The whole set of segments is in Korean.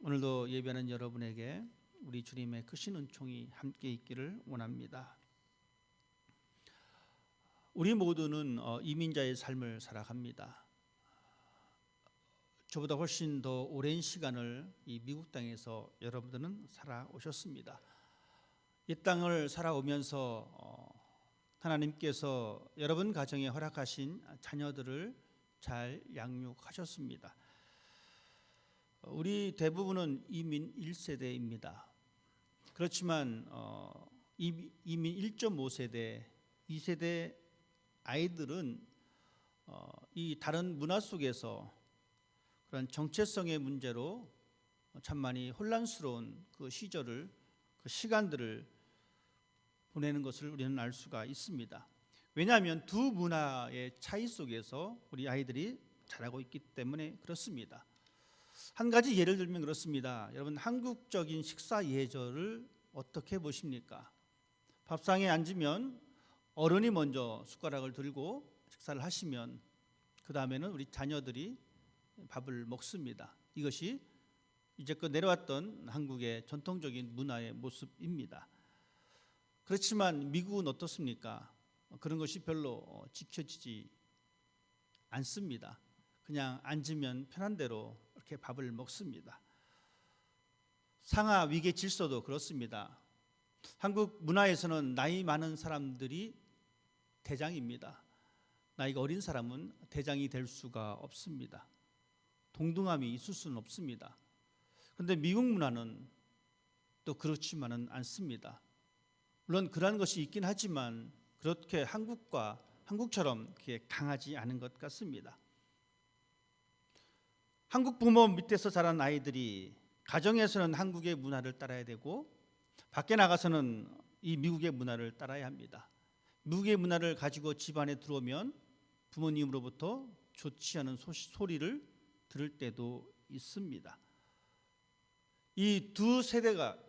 오늘도 예배하는 여러분에게 우리 주님의 크신 은총이 함께 있기를 원합니다. 우리 모두는 이민자의 삶을 살아갑니다. 저보다 훨씬 더 오랜 시간을 이 미국 땅에서 여러분들은 살아오셨습니다. 이 땅을 살아오면서 하나님께서 여러분 가정에 허락하신 자녀들을 잘 양육하셨습니다. 우리 대부분은 이민 1세대입니다. 그렇지만 이민 1.5세대, 2세대 아이들은 이 다른 문화 속에서 그런 정체성의 문제로 참 많이 혼란스러운 그 시절을, 그 시간들을 보내는 것을 우리는 알 수가 있습니다. 왜냐하면 두 문화의 차이 속에서 우리 아이들이 자라고 있기 때문에 그렇습니다. 한 가지 예를 들면 그렇습니다. 여러분, 한국적인 식사 예절을 어떻게 보십니까? 밥상에 앉으면 어른이 먼저 숟가락을 들고 식사를 하시면 그 다음에는 우리 자녀들이 밥을 먹습니다. 이것이 이제껏 내려왔던 한국의 전통적인 문화의 모습입니다. 그렇지만 미국은 어떻습니까? 그런 것이 별로 지켜지지 않습니다. 그냥 앉으면 편한 대로 이렇게 밥을 먹습니다. 상하 위계 질서도 그렇습니다. 한국 문화에서는 나이 많은 사람들이 대장입니다. 나이가 어린 사람은 대장이 될 수가 없습니다. 동등함이 있을 수는 없습니다. 그런데 미국 문화는 또 그렇지만은 않습니다. 물론 그러한 것이 있긴 하지만 그렇게 한국처럼 그렇게 강하지 않은 것 같습니다. 한국 부모 밑에서 자란 아이들이 가정에서는 한국의 문화를 따라야 되고 밖에 나가서는 이 미국의 문화를 따라야 합니다. 미국의 문화를 가지고 집안에 들어오면 부모님으로부터 좋지 않은 소리를 들을 때도 있습니다. 이 두 세대가,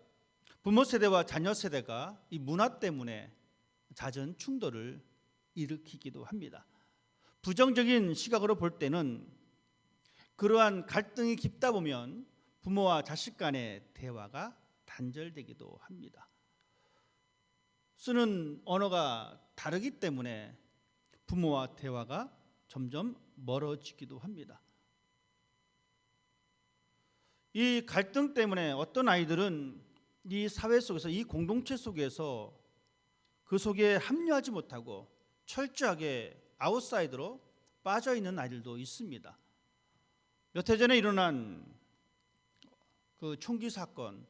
부모 세대와 자녀 세대가 이 문화 때문에 잦은 충돌을 일으키기도 합니다. 부정적인 시각으로 볼 때는 그러한 갈등이 깊다 보면 부모와 자식 간의 대화가 단절되기도 합니다. 쓰는 언어가 다르기 때문에 부모와 대화가 점점 멀어지기도 합니다. 이 갈등 때문에 어떤 아이들은 이 사회 속에서, 이 공동체 속에서 그 속에 합류하지 못하고 철저하게 아웃사이더로 빠져 있는 아이들도 있습니다. 몇 해 전에 일어난 그 총기 사건,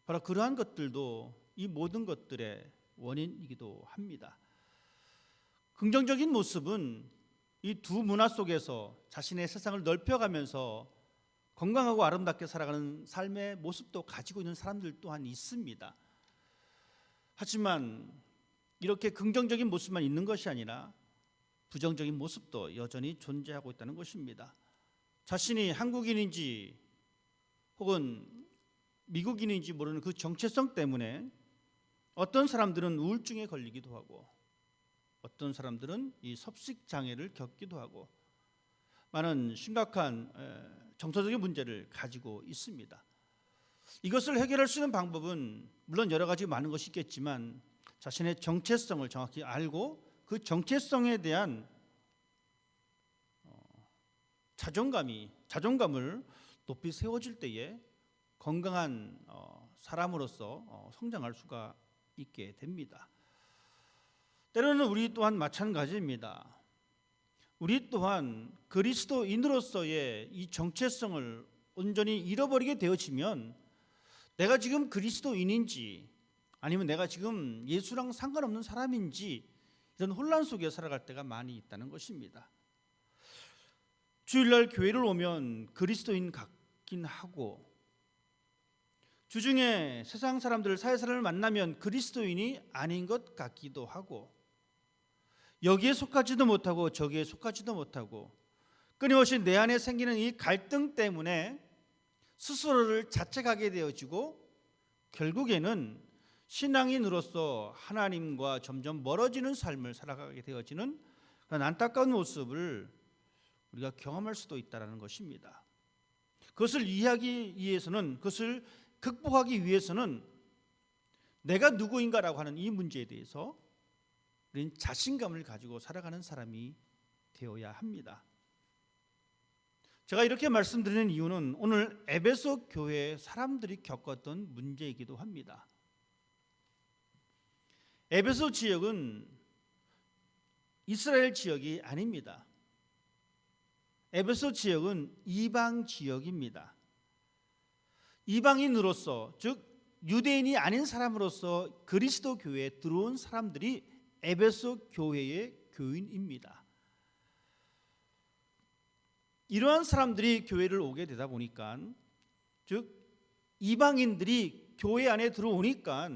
바로 그러한 것들도 이 모든 것들의 원인이기도 합니다. 긍정적인 모습은 이 두 문화 속에서 자신의 세상을 넓혀가면서 건강하고 아름답게 살아가는 삶의 모습도 가지고 있는 사람들 또한 있습니다. 하지만 이렇게 긍정적인 모습만 있는 것이 아니라 부정적인 모습도 여전히 존재하고 있다는 것입니다. 자신이 한국인인지 혹은 미국인인지 모르는 그 정체성 때문에 어떤 사람들은 우울증에 걸리기도 하고 어떤 사람들은 이 섭식 장애를 겪기도 하고 많은 심각한 정서적인 문제를 가지고 있습니다. 이것을 해결할 수 있는 방법은 물론 여러 가지 많은 것이 있겠지만 자신의 정체성을 정확히 알고 그 정체성에 대한 자존감을 높이 세워질 때에 건강한 사람으로서 성장할 수가 있게 됩니다. 때로는 우리 또한 마찬가지입니다. 우리 또한 그리스도인으로서의 이 정체성을 온전히 잃어버리게 되어지면 내가 지금 그리스도인인지 아니면 내가 지금 예수랑 상관없는 사람인지 이런 혼란 속에 살아갈 때가 많이 있다는 것입니다. 주일날 교회를 오면 그리스도인 같긴 하고 주중에 세상 사람들, 사회사람을 만나면 그리스도인이 아닌 것 같기도 하고 여기에 속하지도 못하고 저기에 속하지도 못하고 끊임없이 내 안에 생기는 이 갈등 때문에 스스로를 자책하게 되어지고 결국에는 신앙인으로서 하나님과 점점 멀어지는 삶을 살아가게 되어지는 그런 안타까운 모습을 우리가 경험할 수도 있다는 것입니다. 그것을 이해하기 위해서는, 그것을 극복하기 위해서는 내가 누구인가라고 하는 이 문제에 대해서 우리는 자신감을 가지고 살아가는 사람이 되어야 합니다. 제가 이렇게 말씀드리는 이유는 오늘 에베소 교회 사람들이 겪었던 문제이기도 합니다. 에베소 지역은 이스라엘 지역이 아닙니다. 에베소 지역은 이방 지역입니다. 이방인으로서, 즉 유대인이 아닌 사람으로서 그리스도 교회에 들어온 사람들이 에베소 교회의 교인입니다. 이러한 사람들이 교회를 오게 되다 보니까, 즉 이방인들이 교회 안에 들어오니까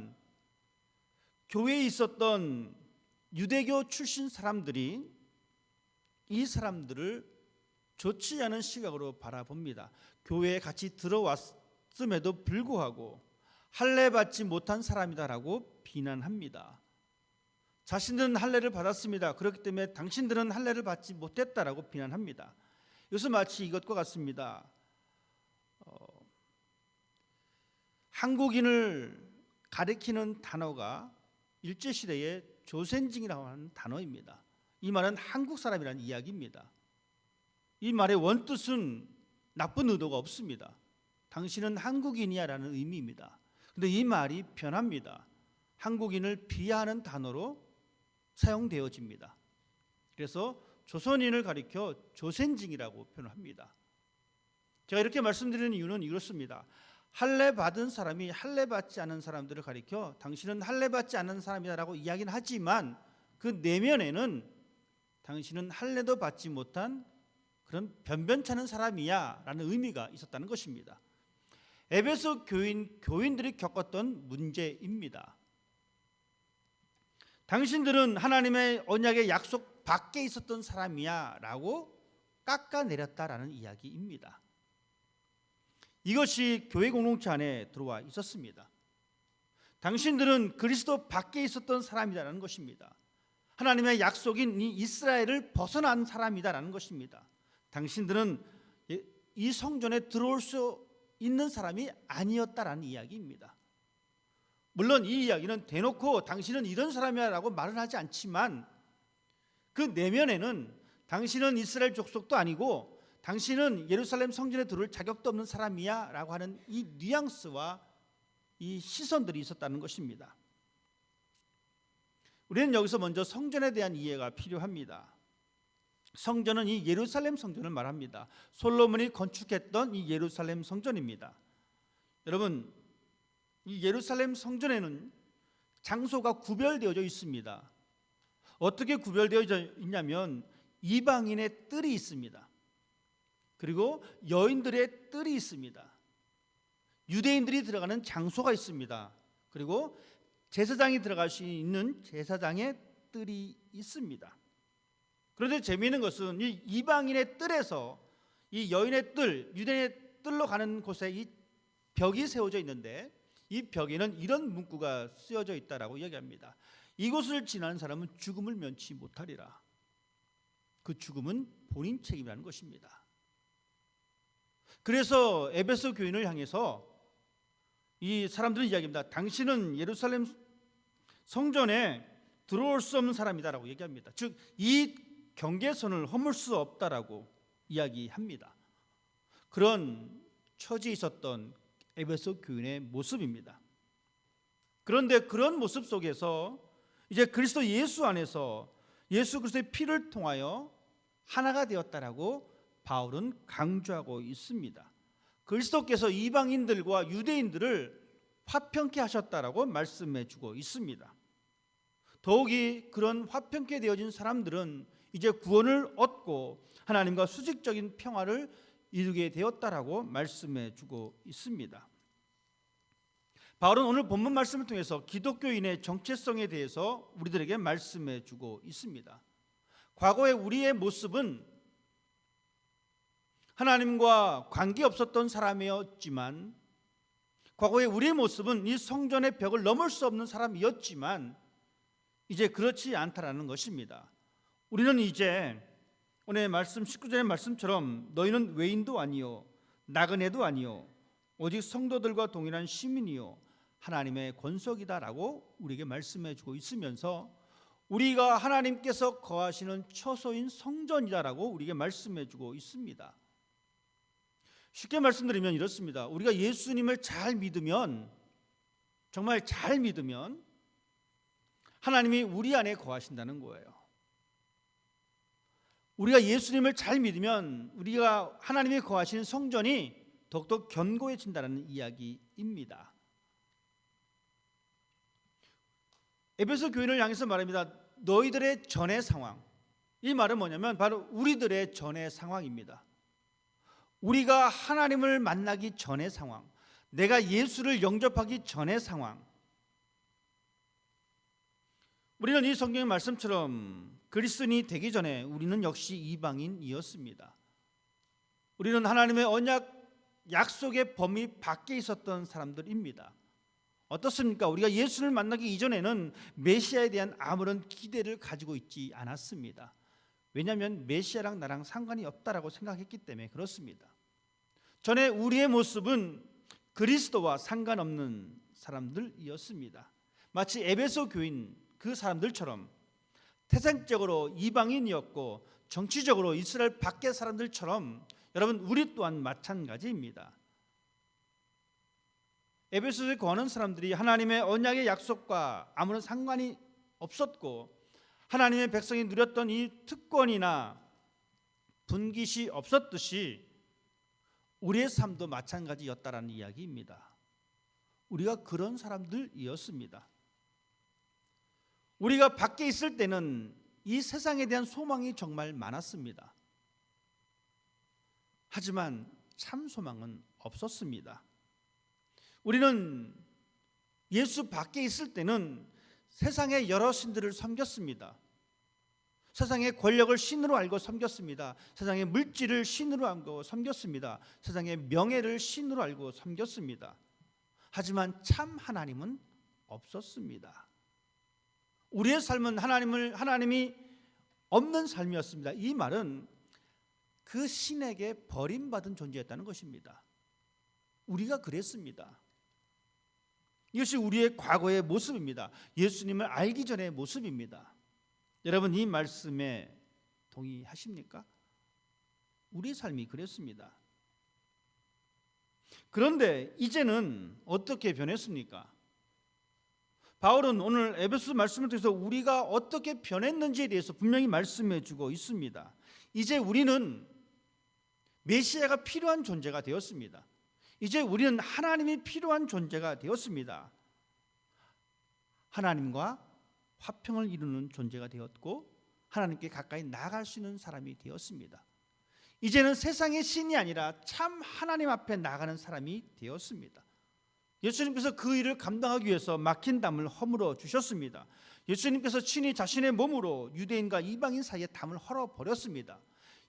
교회에 있었던 유대교 출신 사람들이 이 사람들을 좋지 않은 시각으로 바라봅니다. 교회에 같이 들어왔음에도 불구하고 할례 받지 못한 사람이다라고 비난합니다. 자신들은 할례를 받았습니다. 그렇기 때문에 당신들은 할례를 받지 못했다라고 비난합니다. 이것은 마치 이것과 같습니다. 한국인을 가리키는 단어가 일제시대에 조센징이라고 하는 단어입니다. 이 말은 한국 사람이라는 이야기입니다. 이 말의 원뜻은 나쁜 의도가 없습니다. 당신은 한국인이야 라는 의미입니다. 그런데 이 말이 변합니다. 한국인을 비하하는 단어로 사용되어집니다. 그래서 조선인을 가리켜 조센징이라고 표현합니다. 제가 이렇게 말씀드리는 이유는 이렇습니다. 할례 받은 사람이 할례 받지 않은 사람들을 가리켜 당신은 할례 받지 않은 사람이다라고 이야기는 하지만 그 내면에는 당신은 할례도 받지 못한 그런 변변찮은 사람이야 라는 의미가 있었다는 것입니다. 에베소 교인들이 겪었던 문제입니다. 당신들은 하나님의 언약의 약속 밖에 있었던 사람이야 라고 깎아내렸다라는 이야기입니다. 이것이 교회 공동체 안에 들어와 있었습니다. 당신들은 그리스도 밖에 있었던 사람이다라는 것입니다. 하나님의 약속인 이 이스라엘을 벗어난 사람이다라는 것입니다. 당신들은 이 성전에 들어올 수 있는 사람이 아니었다라는 이야기입니다. 물론 이 이야기는 대놓고 당신은 이런 사람이라고 말은 하지 않지만 그 내면에는 당신은 이스라엘 족속도 아니고 당신은 예루살렘 성전에 들어올 자격도 없는 사람이야 라고 하는 이 뉘앙스와 이 시선들이 있었다는 것입니다. 우리는 여기서 먼저 성전에 대한 이해가 필요합니다. 성전은 이 예루살렘 성전을 말합니다. 솔로몬이 건축했던 이 예루살렘 성전입니다. 여러분, 이 예루살렘 성전에는 장소가 구별되어져 있습니다. 어떻게 구별되어져 있냐면 이방인의 뜰이 있습니다. 그리고 여인들의 뜰이 있습니다. 유대인들이 들어가는 장소가 있습니다. 그리고 제사장이 들어갈 수 있는 제사장의 뜰이 있습니다. 그런데 재미있는 것은 이 이방인의 뜰에서 이 여인의 뜰, 유대인의 뜰로 가는 곳에 이 벽이 세워져 있는데 이 벽에는 이런 문구가 쓰여져 있다라고 이야기합니다. 이곳을 지나는 사람은 죽음을 면치 못하리라. 그 죽음은 본인 책임이라는 것입니다. 그래서 에베소 교인을 향해서 이 사람들은 이야기합니다. 당신은 예루살렘 성전에 들어올 수 없는 사람이다라고 얘기합니다. 즉 이 경계선을 허물 수 없다라고 이야기합니다. 그런 처지에 있었던 에베소 교인의 모습입니다. 그런데 그런 모습 속에서 이제 그리스도 예수 안에서 예수 그리스도의 피를 통하여 하나가 되었다라고 바울은 강조하고 있습니다. 그리스도께서 이방인들과 유대인들을 화평케 하셨다라고 말씀해 주고 있습니다. 더욱이 그런 화평케 되어진 사람들은 이제 구원을 얻고 하나님과 수직적인 평화를 이루게 되었다라고 말씀해 주고 있습니다. 바울은 오늘 본문 말씀을 통해서 기독교인의 정체성에 대해서 우리들에게 말씀해 주고 있습니다. 과거의 우리의 모습은 하나님과 관계없었던 사람이었지만, 과거의 우리의 모습은 이 성전의 벽을 넘을 수 없는 사람이었지만 이제 그렇지 않다라는 것입니다. 우리는 이제 오늘 말씀 19절의 말씀처럼 너희는 외인도 아니요 나그네도 아니요 오직 성도들과 동일한 시민이요 하나님의 권속이다라고 우리에게 말씀해 주고 있으면서 우리가 하나님께서 거하시는 처소인 성전이다라고 우리에게 말씀해 주고 있습니다. 쉽게 말씀드리면 이렇습니다. 우리가 예수님을 잘 믿으면, 정말 잘 믿으면 하나님이 우리 안에 거하신다는 거예요. 우리가 예수님을 잘 믿으면 우리가 하나님이 거하시는 성전이 더욱더 견고해진다는 이야기입니다. 에베소 교인을 향해서 말합니다. 너희들의 전의 상황. 이 말은 뭐냐면 바로 우리들의 전의 상황입니다. 우리가 하나님을 만나기 전의 상황, 내가 예수를 영접하기 전의 상황. 우리는 이 성경의 말씀처럼 그리스도인이 되기 전에 우리는 역시 이방인이었습니다. 우리는 하나님의 언약 약속의 범위 밖에 있었던 사람들입니다. 어떻습니까? 우리가 예수를 만나기 이전에는 메시아에 대한 아무런 기대를 가지고 있지 않았습니다. 왜냐하면 메시아랑 나랑 상관이 없다라고 생각했기 때문에 그렇습니다. 전에 우리의 모습은 그리스도와 상관없는 사람들이었습니다. 마치 에베소 교인 그 사람들처럼 태생적으로 이방인이었고 정치적으로 이스라엘 밖의 사람들처럼 여러분 우리 또한 마찬가지입니다. 에베소에 거하는 사람들이 하나님의 언약의 약속과 아무런 상관이 없었고 하나님의 백성이 누렸던 이 특권이나 분깃이 없었듯이 우리의 삶도 마찬가지였다라는 이야기입니다. 우리가 그런 사람들이었습니다. 우리가 밖에 있을 때는 이 세상에 대한 소망이 정말 많았습니다. 하지만 참 소망은 없었습니다. 우리는 예수 밖에 있을 때는 세상의 여러 신들을 섬겼습니다. 세상의 권력을 신으로 알고 섬겼습니다. 세상의 물질을 신으로 알고 섬겼습니다. 세상의 명예를 신으로 알고 섬겼습니다. 하지만 참 하나님은 없었습니다. 우리의 삶은 하나님이 없는 삶이었습니다. 이 말은 그 신에게 버림받은 존재였다는 것입니다. 우리가 그랬습니다. 이것이 우리의 과거의 모습입니다. 예수님을 알기 전의 모습입니다. 여러분 이 말씀에 동의하십니까? 우리의 삶이 그랬습니다. 그런데 이제는 어떻게 변했습니까? 바울은 오늘 에베소 말씀을 통해서 우리가 어떻게 변했는지에 대해서 분명히 말씀해 주고 있습니다. 이제 우리는 메시아가 필요한 존재가 되었습니다. 이제 우리는 하나님이 필요한 존재가 되었습니다. 하나님과 화평을 이루는 존재가 되었고 하나님께 가까이 나아갈 수 있는 사람이 되었습니다. 이제는 세상의 신이 아니라 참 하나님 앞에 나가는 사람이 되었습니다. 예수님께서 그 일을 감당하기 위해서 막힌 담을 허물어 주셨습니다. 예수님께서 친히 자신의 몸으로 유대인과 이방인 사이에 담을 헐어버렸습니다.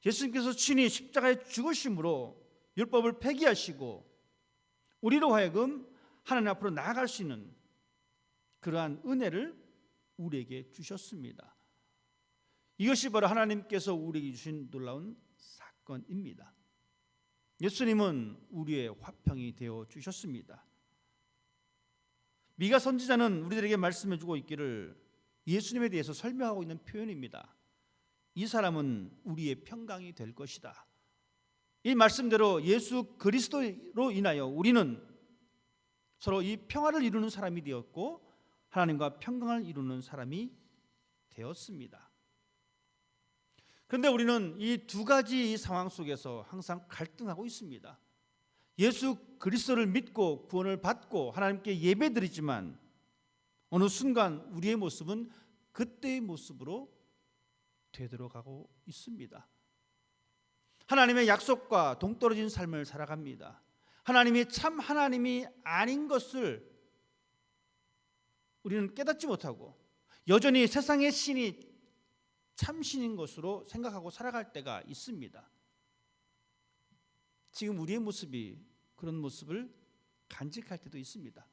예수님께서 친히 십자가에 죽으심으로 율법을 폐기하시고 우리로 하여금 하나님 앞으로 나아갈 수 있는 그러한 은혜를 우리에게 주셨습니다. 이것이 바로 하나님께서 우리에게 주신 놀라운 사건입니다. 예수님은 우리의 화평이 되어 주셨습니다. 미가 선지자는 우리들에게 말씀해 주고 있기를 예수님에 대해서 설명하고 있는 표현입니다. 이 사람은 우리의 평강이 될 것이다. 이 말씀대로 예수 그리스도로 인하여 우리는 서로 이 평화를 이루는 사람이 되었고 하나님과 평강을 이루는 사람이 되었습니다. 그런데 우리는 이 두 가지 이 상황 속에서 항상 갈등하고 있습니다. 예수 그리스도를 믿고 구원을 받고 하나님께 예배드리지만 어느 순간 우리의 모습은 그때의 모습으로 되돌아가고 있습니다. 하나님의 약속과 동떨어진 삶을 살아갑니다. 하나님이 참 하나님이 아닌 것을 우리는 깨닫지 못하고 여전히 세상의 신이 참 신인 것으로 생각하고 살아갈 때가 있습니다. 지금 우리의 모습이 그런 모습을 간직할 때도 있습니다.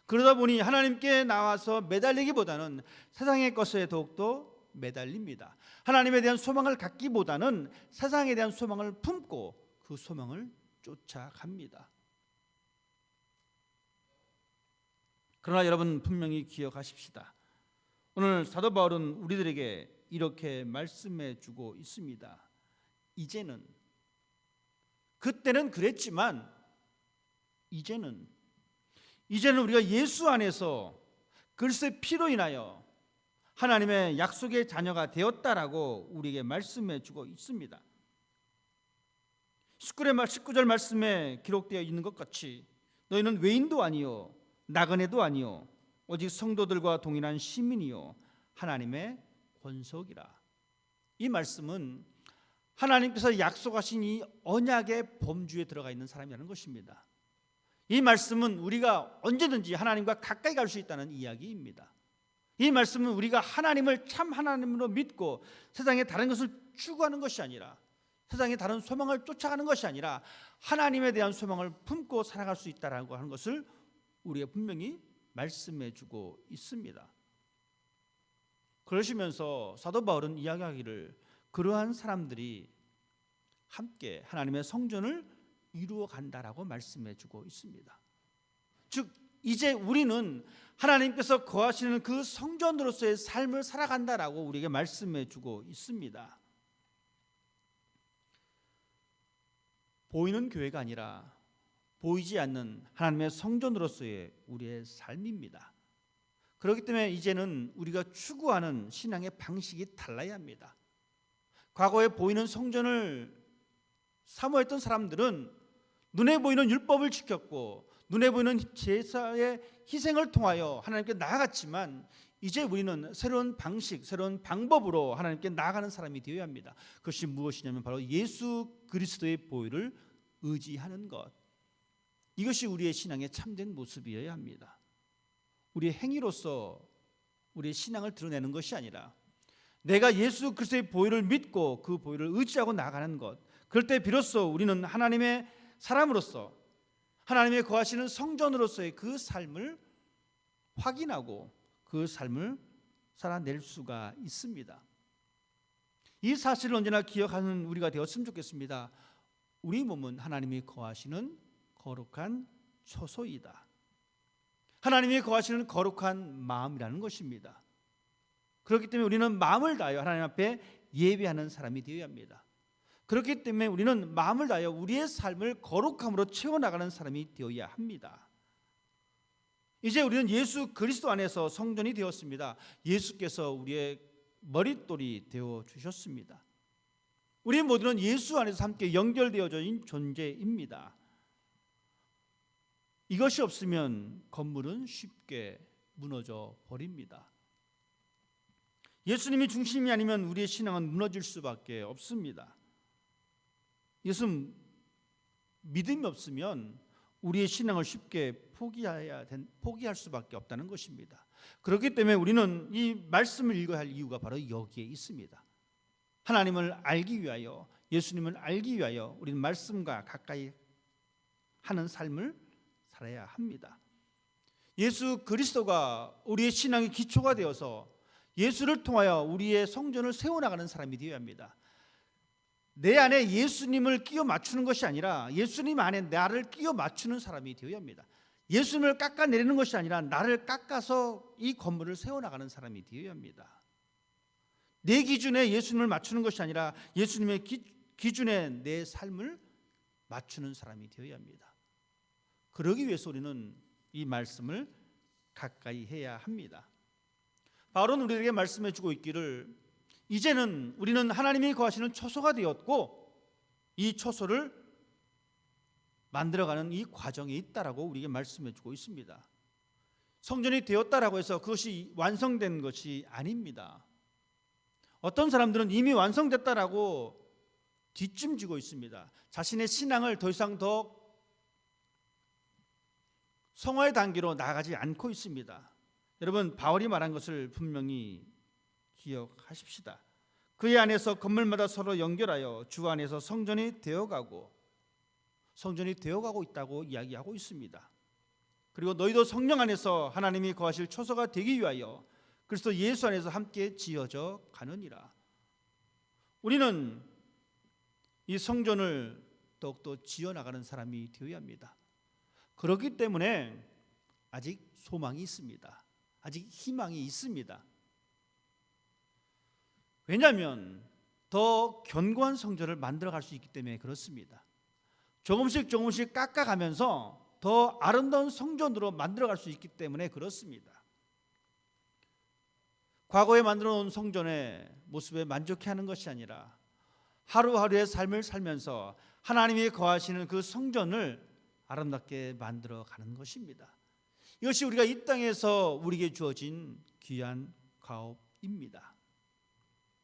그러다 보니 하나님께 나와서 매달리기보다는 세상의 것에 더욱더 매달립니다. 하나님에 대한 소망을 갖기보다는 세상에 대한 소망을 품고 그 소망을 쫓아갑니다. 그러나 여러분 분명히 기억하십시다. 오늘 사도 바울은 우리들에게 이렇게 말씀해 주고 있습니다. 이제는, 그때는 그랬지만 이제는 우리가 예수 안에서 그리스도의 피로 인하여 하나님의 약속의 자녀가 되었다라고 우리에게 말씀해 주고 있습니다. 19절 말씀에 기록되어 있는 것 같이 너희는 외인도 아니요 나그네도 아니요 오직 성도들과 동일한 시민이요 하나님의 권속이라. 이 말씀은 하나님께서 약속하신 이 언약의 범주에 들어가 있는 사람이라는 것입니다. 이 말씀은 우리가 언제든지 하나님과 가까이 갈 수 있다는 이야기입니다. 이 말씀은 우리가 하나님을 참 하나님으로 믿고 세상의 다른 것을 추구하는 것이 아니라, 세상의 다른 소망을 쫓아가는 것이 아니라 하나님에 대한 소망을 품고 살아갈 수 있다라고 하는 것을 우리가 분명히 말씀해 주고 있습니다. 그러시면서 사도 바울은 이야기하기를 그러한 사람들이 함께 하나님의 성전을 이루어 간다라고 말씀해 주고 있습니다. 즉 이제 우리는 하나님께서 거하시는 그 성전으로서의 삶을 살아간다라고 우리에게 말씀해 주고 있습니다. 보이는 교회가 아니라 보이지 않는 하나님의 성전으로서의 우리의 삶입니다. 그렇기 때문에 이제는 우리가 추구하는 신앙의 방식이 달라야 합니다. 과거에 보이는 성전을 사모했던 사람들은 눈에 보이는 율법을 지켰고 눈에 보이는 제사의 희생을 통하여 하나님께 나아갔지만 이제 우리는 새로운 방식, 새로운 방법으로 하나님께 나아가는 사람이 되어야 합니다. 그것이 무엇이냐면 바로 예수 그리스도의 보혈을 의지하는 것. 이것이 우리의 신앙의 참된 모습이어야 합니다. 우리의 행위로서 우리의 신앙을 드러내는 것이 아니라 내가 예수 그리스도의 보혈을 믿고 그 보혈을 의지하고 나가는 것. 그럴 때 비로소 우리는 하나님의 사람으로서 하나님의 거하시는 성전으로서의 그 삶을 확인하고 그 삶을 살아낼 수가 있습니다. 이 사실을 언제나 기억하는 우리가 되었으면 좋겠습니다. 우리 몸은 하나님이 거하시는 거룩한 처소이다. 하나님이 거하시는 거룩한 마음이라는 것입니다. 그렇기 때문에 우리는 마음을 다하여 하나님 앞에 예배하는 사람이 되어야 합니다. 그렇기 때문에 우리는 마음을 다하여 우리의 삶을 거룩함으로 채워나가는 사람이 되어야 합니다. 이제 우리는 예수 그리스도 안에서 성전이 되었습니다. 예수께서 우리의 머릿돌이 되어 주셨습니다. 우리 모두는 예수 안에서 함께 연결되어져 있는 존재입니다. 이것이 없으면 건물은 쉽게 무너져 버립니다. 예수님이 중심이 아니면 우리의 신앙은 무너질 수밖에 없습니다. 이것은 믿음이 없으면 우리의 신앙을 쉽게 포기할 수밖에 없다는 것입니다. 그렇기 때문에 우리는 이 말씀을 읽어야 할 이유가 바로 여기에 있습니다. 하나님을 알기 위하여, 예수님을 알기 위하여 우리는 말씀과 가까이 하는 삶을 살아야 합니다. 예수 그리스도가 우리의 신앙의 기초가 되어서 예수를 통하여 우리의 성전을 세워나가는 사람이 되어야 합니다. 내 안에 예수님을 끼워 맞추는 것이 아니라 예수님 안에 나를 끼워 맞추는 사람이 되어야 합니다. 예수님을 깎아내리는 것이 아니라 나를 깎아서 이 건물을 세워나가는 사람이 되어야 합니다. 내 기준에 예수님을 맞추는 것이 아니라 예수님의 기준에 내 삶을 맞추는 사람이 되어야 합니다. 그러기 위해서 우리는 이 말씀을 가까이 해야 합니다. 바울은 우리에게 말씀해 주고 있기를 이제는 우리는 하나님이 거하시는 처소가 되었고 이 처소를 만들어가는 이 과정에 있다라고 우리에게 말씀해 주고 있습니다. 성전이 되었다라고 해서 그것이 완성된 것이 아닙니다. 어떤 사람들은 이미 완성됐다라고 뒷짐지고 있습니다. 자신의 신앙을 더 이상 더 성화의 단계로 나아가지 않고 있습니다. 여러분, 바울이 말한 것을 분명히 기억하십시다. 그의 안에서 건물마다 서로 연결하여 주 안에서 성전이 되어가고 있다고 이야기하고 있습니다. 그리고 너희도 성령 안에서 하나님이 거하실 처소가 되기 위하여 그리스도 예수 안에서 함께 지어져 가느니라. 우리는 이 성전을 더욱더 지어나가는 사람이 되어야 합니다. 그렇기 때문에 아직 소망이 있습니다. 아직 희망이 있습니다. 왜냐하면 더 견고한 성전을 만들어갈 수 있기 때문에 그렇습니다. 조금씩 깎아가면서 더 아름다운 성전으로 만들어갈 수 있기 때문에 그렇습니다. 과거에 만들어 놓은 성전의 모습에 만족해하는 것이 아니라 하루하루의 삶을 살면서 하나님이 거하시는 그 성전을 아름답게 만들어가는 것입니다. 이것이 우리가 이 땅에서 우리에게 주어진 귀한 가업입니다.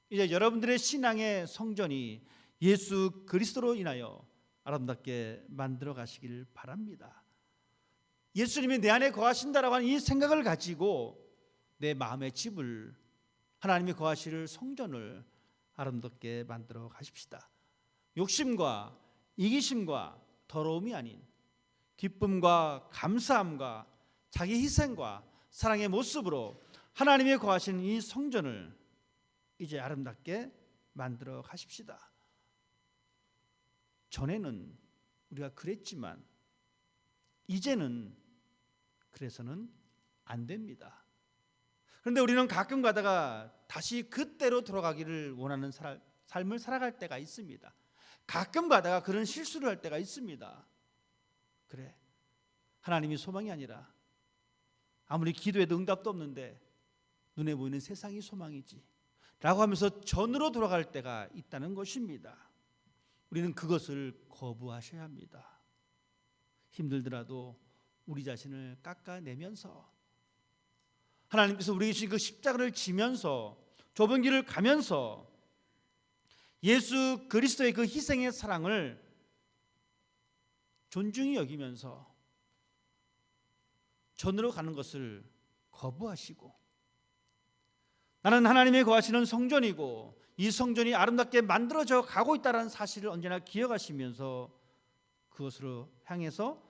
이제 여러분들의 신앙의 성전이 예수 그리스도로 인하여 아름답게 만들어 가시길 바랍니다. 예수님이 내 안에 거하신다라고 하는 이 생각을 가지고 내 마음의 집을, 하나님이 거하실 성전을 아름답게 만들어 가십시다. 욕심과 이기심과 더러움이 아닌 기쁨과 감사함과 자기 희생과 사랑의 모습으로 하나님이 거하시는 이 성전을 이제 아름답게 만들어 가십시다. 전에는 우리가 그랬지만 이제는 그래서는 안 됩니다. 그런데 우리는 가끔 가다가 다시 그때로 돌아가기를 원하는 삶을 살아갈 때가 있습니다. 가끔 가다가 그런 실수를 할 때가 있습니다. 그래, 하나님이 소망이 아니라 아무리 기도해도 응답도 없는데 눈에 보이는 세상이 소망이지 라고 하면서 전으로 돌아갈 때가 있다는 것입니다. 우리는 그것을 거부하셔야 합니다. 힘들더라도 우리 자신을 깎아내면서 하나님께서 우리에게 주신 그 십자가를 지면서 좁은 길을 가면서 예수 그리스도의 그 희생의 사랑을 존중히 여기면서 전으로 가는 것을 거부하시고 나는 하나님의 거하시는 성전이고 이 성전이 아름답게 만들어져 가고 있다는 사실을 언제나 기억하시면서 그것으로 향해서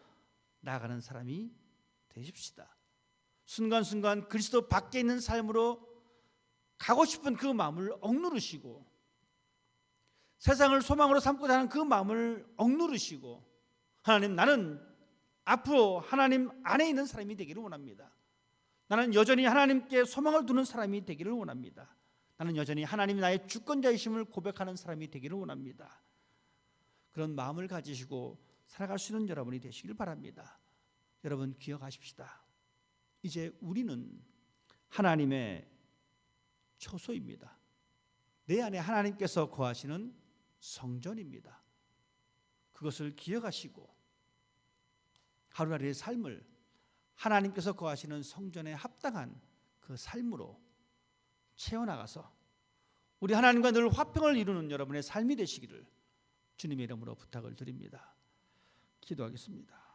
나아가는 사람이 되십시다. 순간순간 그리스도 밖에 있는 삶으로 가고 싶은 그 마음을 억누르시고 세상을 소망으로 삼고자 하는 그 마음을 억누르시고 하나님, 나는 앞으로 하나님 안에 있는 사람이 되기를 원합니다. 나는 여전히 하나님께 소망을 두는 사람이 되기를 원합니다. 나는 여전히 하나님이 나의 주권자이심을 고백하는 사람이 되기를 원합니다. 그런 마음을 가지시고 살아갈 수 있는 여러분이 되시길 바랍니다. 여러분 기억하십시다. 이제 우리는 하나님의 처소입니다. 내 안에 하나님께서 거하시는 성전입니다. 그것을 기억하시고 하루하루의 삶을 하나님께서 거하시는 성전에 합당한 그 삶으로 채워나가서 우리 하나님과 늘 화평을 이루는 여러분의 삶이 되시기를 주님의 이름으로 부탁을 드립니다. 기도하겠습니다.